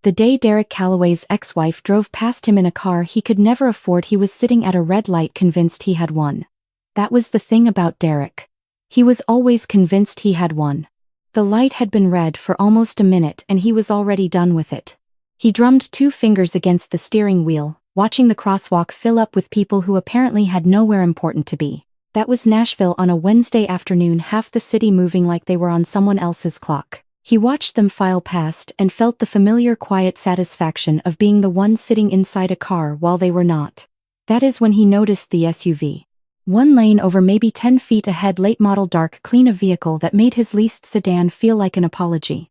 The day Derek Calloway's ex-wife drove past him in a car he could never afford, he was sitting at a red light convinced he had won. That was the thing about Derek. He was always convinced he had won. The light had been red for almost a minute and he was already done with it. He drummed 2 fingers against the steering wheel, watching the crosswalk fill up with people who apparently had nowhere important to be. That was Nashville on a Wednesday afternoon, half the city moving like they were on someone else's clock. He watched them file past and felt the familiar quiet satisfaction of being the one sitting inside a car while they were not. That is when he noticed the SUV. 1 lane over, maybe 10 feet ahead, late model, dark, clean, a vehicle that made his leased sedan feel like an apology.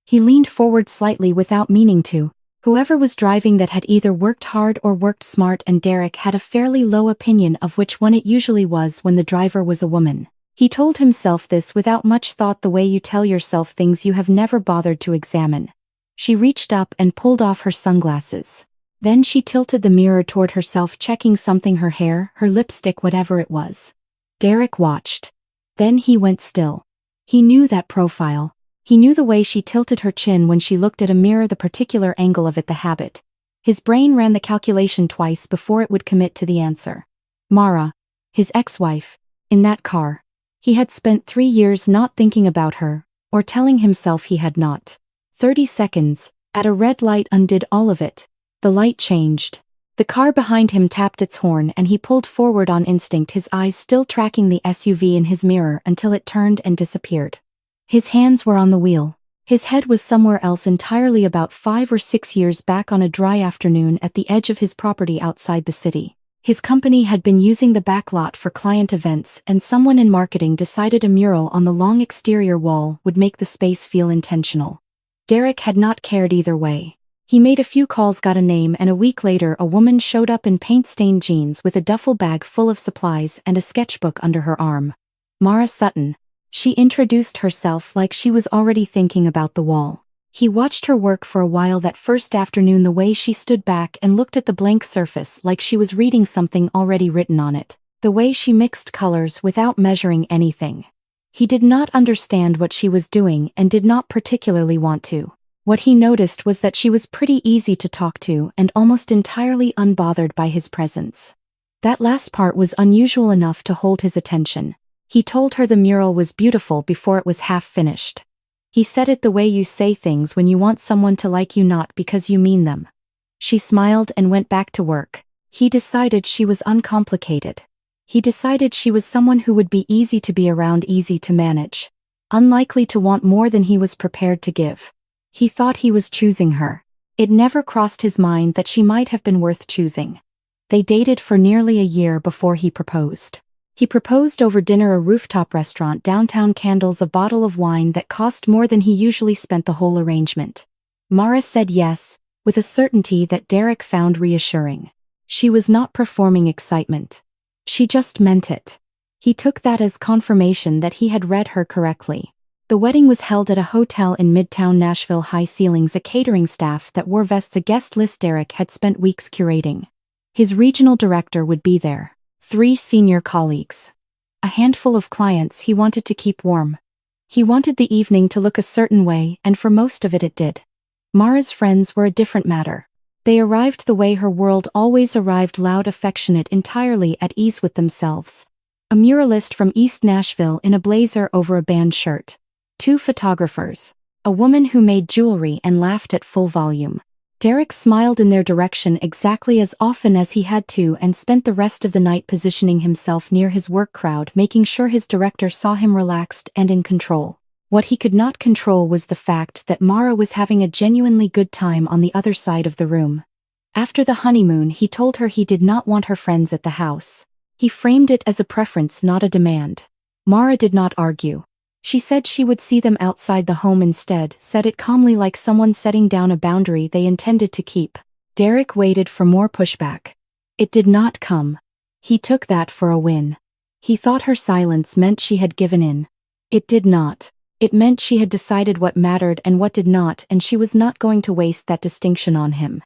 He leaned forward slightly without meaning to. Whoever was driving that had either worked hard or worked smart, and Derek had a fairly low opinion of which one it usually was when the driver was a woman. He told himself this without much thought, the way you tell yourself things you have never bothered to examine. She reached up and pulled off her sunglasses. Then she tilted the mirror toward herself, checking something, her hair, her lipstick, whatever it was. Derek watched. Then he went still. He knew that profile. He knew the way she tilted her chin when she looked at a mirror, the particular angle of it, the habit. His brain ran the calculation twice before it would commit to the answer. Mara, his ex-wife, in that car. He had spent 3 years not thinking about her, or telling himself he had not. 30 seconds, at a red light, undid all of it. The light changed. The car behind him tapped its horn and he pulled forward on instinct, his eyes still tracking the SUV in his mirror until it turned and disappeared. His hands were on the wheel. His head was somewhere else entirely, about 5 or 6 years back on a dry afternoon at the edge of his property outside the city. His company had been using the back lot for client events, and someone in marketing decided a mural on the long exterior wall would make the space feel intentional. Derek had not cared either way. He made a few calls, got a name, and a week later a woman showed up in paint-stained jeans with a duffel bag full of supplies and a sketchbook under her arm. Mara Sutton. She introduced herself like she was already thinking about the wall. He watched her work for a while that first afternoon, the way she stood back and looked at the blank surface like she was reading something already written on it. The way she mixed colors without measuring anything. He did not understand what she was doing and did not particularly want to. What he noticed was that she was pretty easy to talk to and almost entirely unbothered by his presence. That last part was unusual enough to hold his attention. He told her the mural was beautiful before it was half finished. He said it the way you say things when you want someone to like you, not because you mean them. She smiled and went back to work. He decided she was uncomplicated. He decided she was someone who would be easy to be around, easy to manage. Unlikely to want more than he was prepared to give. He thought he was choosing her. It never crossed his mind that she might have been worth choosing. They dated for nearly a year before he proposed. He proposed over dinner, a rooftop restaurant downtown, candles, a bottle of wine that cost more than he usually spent, the whole arrangement. Mara said yes, with a certainty that Derek found reassuring. She was not performing excitement. She just meant it. He took that as confirmation that he had read her correctly. The wedding was held at a hotel in Midtown Nashville, high ceilings, a catering staff that wore vests, a guest list Derek had spent weeks curating. His regional director would be there. 3 senior colleagues. A handful of clients he wanted to keep warm. He wanted the evening to look a certain way, and for most of it it did. Mara's friends were a different matter. They arrived the way her world always arrived, loud, affectionate, entirely at ease with themselves. A muralist from East Nashville in a blazer over a band shirt. 2 photographers. A woman who made jewelry and laughed at full volume. Derek smiled in their direction exactly as often as he had to and spent the rest of the night positioning himself near his work crowd, making sure his director saw him relaxed and in control. What he could not control was the fact that Mara was having a genuinely good time on the other side of the room. After the honeymoon, he told her he did not want her friends at the house. He framed it as a preference, not a demand. Mara did not argue. She said she would see them outside the home instead, said it calmly like someone setting down a boundary they intended to keep. Derek waited for more pushback. It did not come. He took that for a win. He thought her silence meant she had given in. It did not. It meant she had decided what mattered and what did not, and she was not going to waste that distinction on him.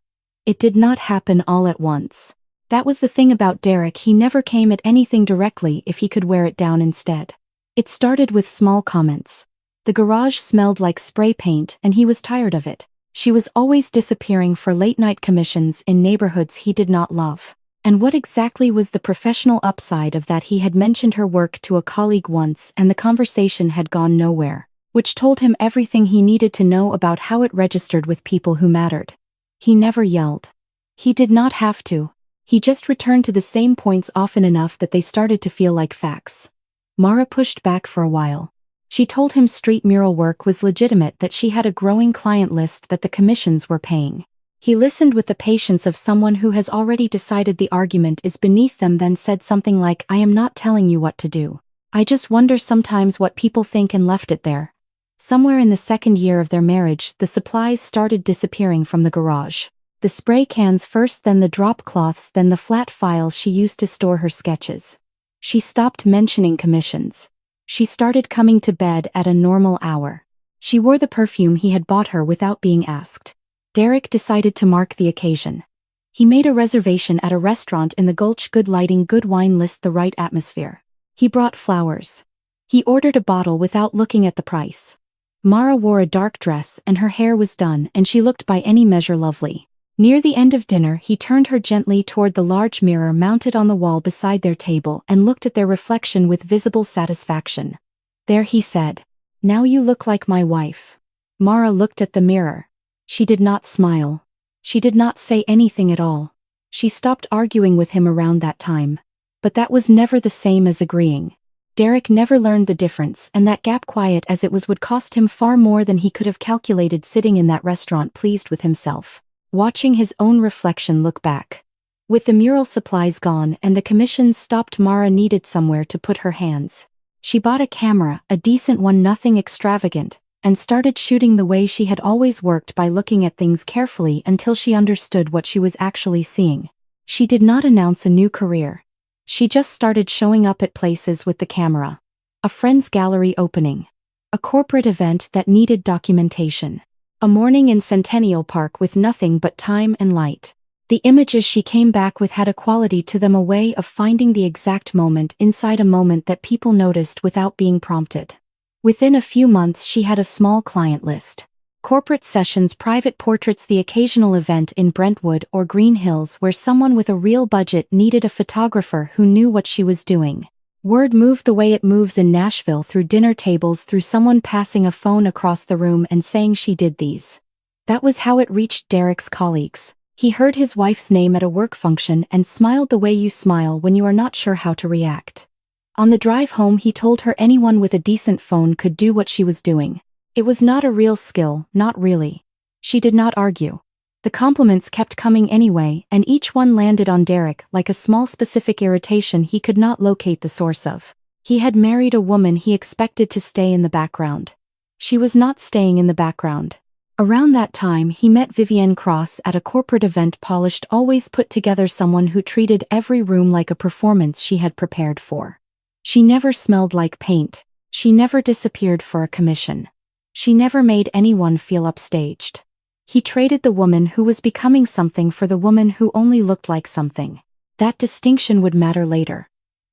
It did not happen all at once. That was the thing about Derek, he never came at anything directly if he could wear it down instead. It started with small comments. The garage smelled like spray paint and he was tired of it. She was always disappearing for late-night commissions in neighborhoods he did not love. And what exactly was the professional upside of that? He had mentioned her work to a colleague once and the conversation had gone nowhere, which told him everything he needed to know about how it registered with people who mattered. He never yelled. He did not have to. He just returned to the same points often enough that they started to feel like facts. Mara pushed back for a while. She told him street mural work was legitimate, that she had a growing client list, that the commissions were paying. He listened with the patience of someone who has already decided the argument is beneath them, then said something like, "I am not telling you what to do. I just wonder sometimes what people think," and left it there. Somewhere in the second year of their marriage, the supplies started disappearing from the garage. The spray cans first, then the drop cloths, then the flat files she used to store her sketches. She stopped mentioning commissions. She started coming to bed at a normal hour. She wore the perfume he had bought her without being asked. Derek decided to mark the occasion. He made a reservation at a restaurant in the Gulch. Good lighting, good wine list, the right atmosphere. He brought flowers. He ordered a bottle without looking at the price. Mara wore a dark dress and her hair was done, and she looked by any measure lovely. Near the end of dinner, he turned her gently toward the large mirror mounted on the wall beside their table and looked at their reflection with visible satisfaction. "There," he said. "Now you look like my wife." Mara looked at the mirror. She did not smile. She did not say anything at all. She stopped arguing with him around that time. But that was never the same as agreeing. Derek never learned the difference, and that gap, quiet as it was, would cost him far more than he could have calculated sitting in that restaurant, pleased with himself, watching his own reflection look back. With the mural supplies gone and the commissions stopped, Mara needed somewhere to put her hands. She bought a camera, a decent one, nothing extravagant, and started shooting the way she had always worked, by looking at things carefully until she understood what she was actually seeing. She did not announce a new career. She just started showing up at places with the camera. A friend's gallery opening. A corporate event that needed documentation. A morning in Centennial Park with nothing but time and light. The images she came back with had a quality to them, a way of finding the exact moment inside a moment that people noticed without being prompted. Within a few months she had a small client list. Corporate sessions, private portraits, the occasional event in Brentwood or Green Hills where someone with a real budget needed a photographer who knew what she was doing. Word moved the way it moves in Nashville, through dinner tables, through someone passing a phone across the room and saying she did these. That was how it reached Derek's colleagues. He heard his wife's name at a work function and smiled the way you smile when you are not sure how to react. On the drive home he told her anyone with a decent phone could do what she was doing. It was not a real skill, not really. She did not argue. The compliments kept coming anyway, and each one landed on Derek like a small specific irritation he could not locate the source of. He had married a woman he expected to stay in the background. She was not staying in the background. Around that time he met Vivienne Cross at a corporate event, polished, always put together, someone who treated every room like a performance she had prepared for. She never smelled like paint. She never disappeared for a commission. She never made anyone feel upstaged. He traded the woman who was becoming something for the woman who only looked like something. That distinction would matter later.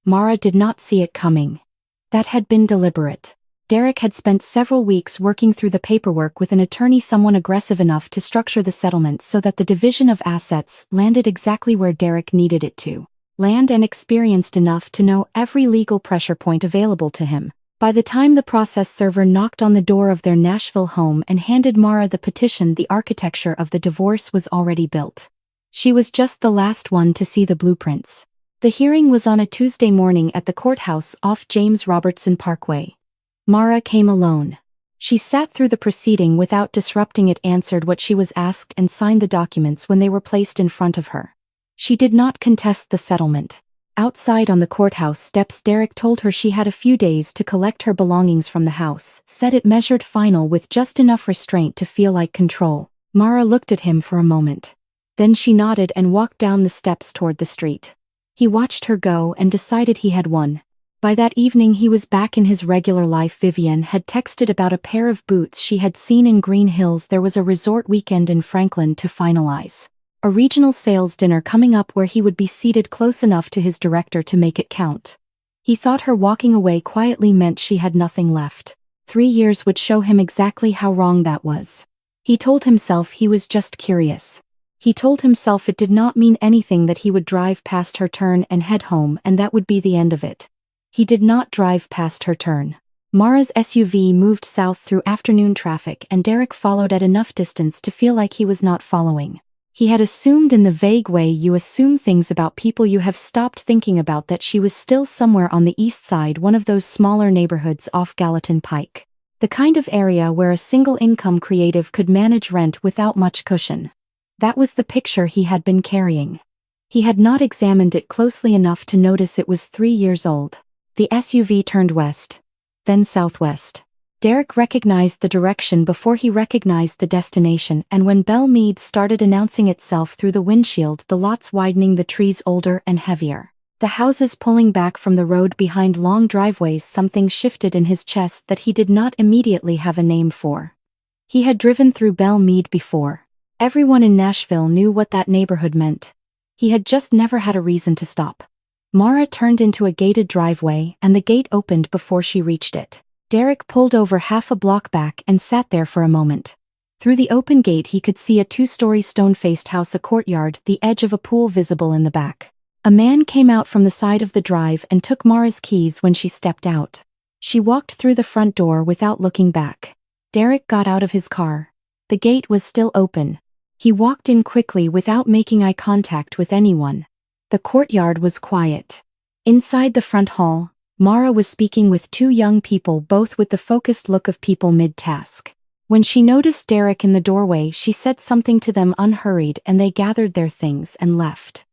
Mara did not see it coming. That had been deliberate. Derek had spent several weeks working through the paperwork with an attorney, someone aggressive enough to structure the settlement so that the division of assets landed exactly where Derek needed it to land, and experienced enough to know every legal pressure point available to him. By the time the process server knocked on the door of their Nashville home and handed Mara the petition, the architecture of the divorce was already built. She was just the last one to see the blueprints. The hearing was on a Tuesday morning at the courthouse off James Robertson Parkway. Mara came alone. She sat through the proceeding without disrupting it, answered what she was asked, and signed the documents when they were placed in front of her. She did not contest the settlement. Outside on the courthouse steps, Derek told her she had a few days to collect her belongings from the house, said it measured final with just enough restraint to feel like control. Mara looked at him for a moment. Then she nodded and walked down the steps toward the street. He watched her go and decided he had won. By that evening he was back in his regular life. Vivienne had texted about a pair of boots she had seen in Green Hills. There was a resort weekend in Franklin to finalize. A regional sales dinner coming up where he would be seated close enough to his director to make it count. He thought her walking away quietly meant she had nothing left. 3 years would show him exactly how wrong that was. He told himself he was just curious. He told himself it did not mean anything that he would drive past her turn and head home and that would be the end of it. He did not drive past her turn. Mara's SUV moved south through afternoon traffic and Derek followed at enough distance to feel like he was not following. He had assumed in the vague way you assume things about people you have stopped thinking about that she was still somewhere on the east side, one of those smaller neighborhoods off Gallatin Pike. The kind of area where a single-income creative could manage rent without much cushion. That was the picture he had been carrying. He had not examined it closely enough to notice it was 3 years old. The SUV turned west, then southwest. Derek recognized the direction before he recognized the destination, and when Belle Meade started announcing itself through the windshield, the lots widening, the trees older and heavier, the houses pulling back from the road behind long driveways, something shifted in his chest that he did not immediately have a name for. He had driven through Belle Meade before. Everyone in Nashville knew what that neighborhood meant. He had just never had a reason to stop. Mara turned into a gated driveway and the gate opened before she reached it. Derek pulled over half a block back and sat there for a moment. Through the open gate he could see a 2-story stone-faced house, a courtyard, the edge of a pool visible in the back. A man came out from the side of the drive and took Mara's keys when she stepped out. She walked through the front door without looking back. Derek got out of his car. The gate was still open. He walked in quickly without making eye contact with anyone. The courtyard was quiet. Inside the front hall, Mara was speaking with 2 young people, both with the focused look of people mid-task. When she noticed Derek in the doorway, she said something to them unhurried and they gathered their things and left.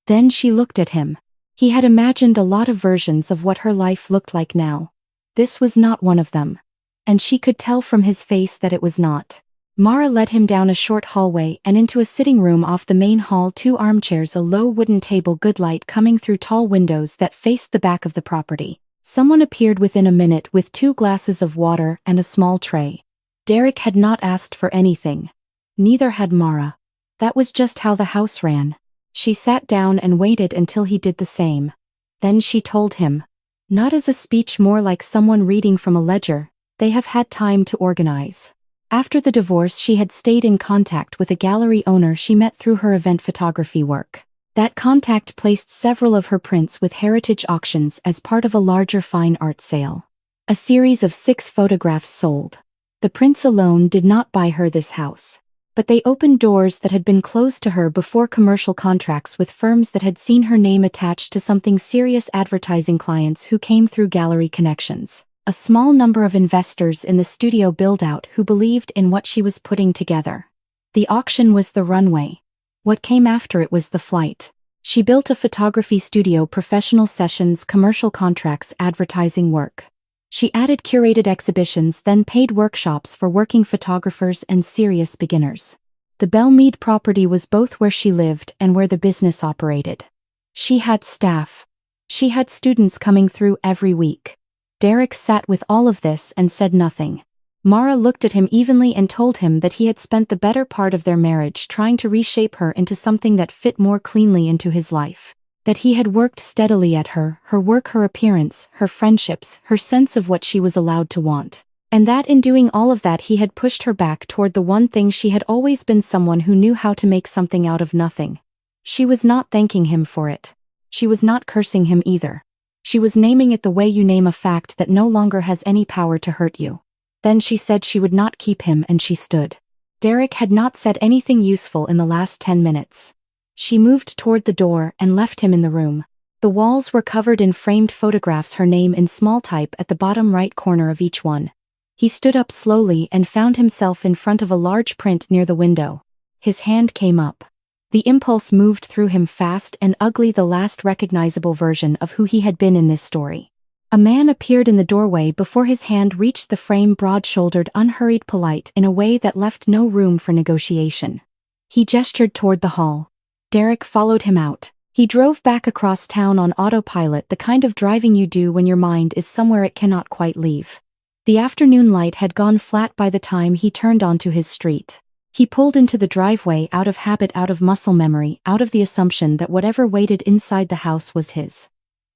Then she looked at him. He had imagined a lot of versions of what her life looked like now. This was not one of them. And she could tell from his face that it was not. Mara led him down a short hallway and into a sitting room off the main hall, 2 armchairs, a low wooden table, good light coming through tall windows that faced the back of the property. Someone appeared within a minute with 2 glasses of water and a small tray. Derek had not asked for anything. Neither had Mara. That was just how the house ran. She sat down and waited until he did the same. Then she told him. Not as a speech, more like someone reading from a ledger. They have had time to organize. After the divorce, she had stayed in contact with a gallery owner she met through her event photography work. That contact placed several of her prints with heritage auctions as part of a larger fine art sale. A series of 6 photographs sold. The prints alone did not buy her this house. But they opened doors that had been closed to her before, commercial contracts with firms that had seen her name attached to something serious, advertising clients who came through gallery connections. A small number of investors in the studio build-out who believed in what she was putting together. The auction was the runway. What came after it was the flight. She built a photography studio, professional sessions, commercial contracts, advertising work. She added curated exhibitions, then paid workshops for working photographers and serious beginners. The Belle Meade property was both where she lived and where the business operated. She had staff. She had students coming through every week. Derek sat with all of this and said nothing. Mara looked at him evenly and told him that he had spent the better part of their marriage trying to reshape her into something that fit more cleanly into his life. That he had worked steadily at her work, her appearance, her friendships, her sense of what she was allowed to want. And that in doing all of that he had pushed her back toward the one thing she had always been, someone who knew how to make something out of nothing. She was not thanking him for it. She was not cursing him either. She was naming it the way you name a fact that no longer has any power to hurt you. Then she said she would not keep him and she stood. Derek had not said anything useful in the last 10 minutes. She moved toward the door and left him in the room. The walls were covered in framed photographs, her name in small type at the bottom right corner of each one. He stood up slowly and found himself in front of a large print near the window. His hand came up. The impulse moved through him, fast and ugly, the last recognizable version of who he had been in this story. A man appeared in the doorway before his hand reached the frame, broad-shouldered, unhurried, polite in a way that left no room for negotiation. He gestured toward the hall. Derek followed him out. He drove back across town on autopilot, the kind of driving you do when your mind is somewhere it cannot quite leave. The afternoon light had gone flat by the time he turned onto his street. He pulled into the driveway out of habit, out of muscle memory, out of the assumption that whatever waited inside the house was his.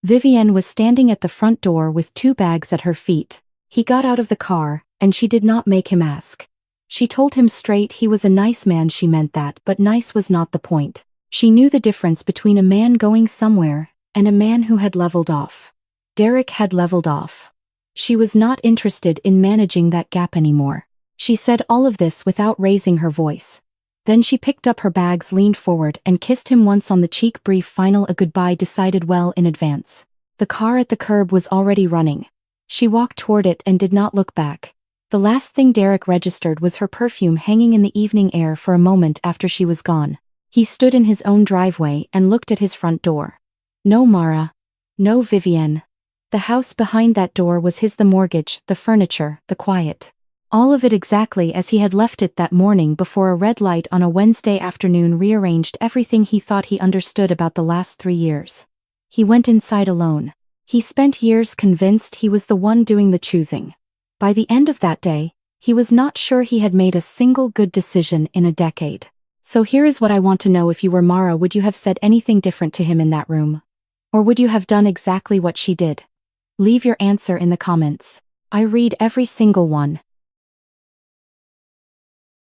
Vivienne was standing at the front door with 2 bags at her feet. He got out of the car, and she did not make him ask. She told him straight he was a nice man. She meant that, but nice was not the point. She knew the difference between a man going somewhere and a man who had leveled off. Derek had leveled off. She was not interested in managing that gap anymore. She said all of this without raising her voice. Then she picked up her bags, leaned forward, and kissed him once on the cheek. Brief final, a goodbye decided well in advance. The car at the curb was already running. She walked toward it and did not look back. The last thing Derek registered was her perfume hanging in the evening air for a moment after she was gone. He stood in his own driveway and looked at his front door. No Mara. No Vivienne. The house behind that door was his, the mortgage, the furniture, the quiet. All of it exactly as he had left it that morning before a red light on a Wednesday afternoon rearranged everything he thought he understood about the last 3 years. He went inside alone. He spent years convinced he was the one doing the choosing. By the end of that day, he was not sure he had made a single good decision in a decade. So here is what I want to know: if you were Mara, would you have said anything different to him in that room? Or would you have done exactly what she did? Leave your answer in the comments. I read every single one.